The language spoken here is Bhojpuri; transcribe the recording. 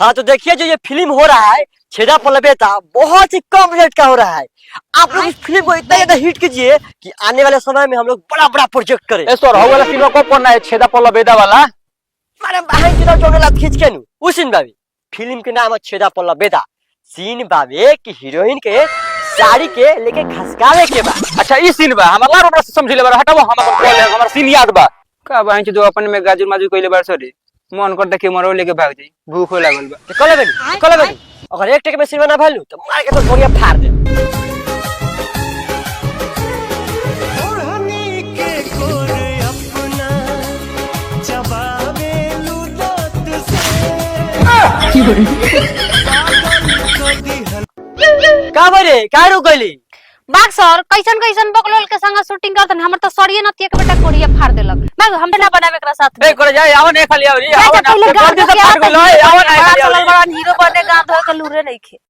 हाँ तो देखिए जो ये फिल्म हो रहा है छेदा पलबेता बहुत ही कम रेट का हो रहा है। आप लोग इस फिल्म को इतना ज्यादा हिट कीजिए कि आने वाले समय में हम लोग बड़ा बड़ा प्रोजेक्ट करें। सर हो वाला सीन को पढ़ना है छेदा पल्ला बेदा वाला। अरे भाई जितना जोड़ेला खींच के नु उस सीन बाबी फिल्म के नाम है छेदा पल्ला बेदा। सीन बाबे की हीरोइन के साड़ी के लेके खसकावे के बा। अच्छा ई सीन बा हमरा रोड से समझ ले बार हटाओ हम अपन कॉल है हमरा सीन याद बा का बहन जो अपन में गाजर माजू कइले बार सरी मन कर देखे मरो लेके भाग जाई भूख लागल बा तो कले बनी अगर एक टके में सीन बना भालू तो मार के तो थोड़ी फाड़ दे। का बरे का रुक गइली बाग सर कैसन बकलोल के संग शूटिंग करतन हमर त सरिये नतिया के बेटा कोरिया फाड़ देलक। बाग हम ना बनावे एकरा साथ ए करे जाए आवन ए खाली आवरी आवन पहले गांव जल्दी से फाड़ गेलो आवन बड़ा हीरो बने गांव धो के लूरे नहीं खे।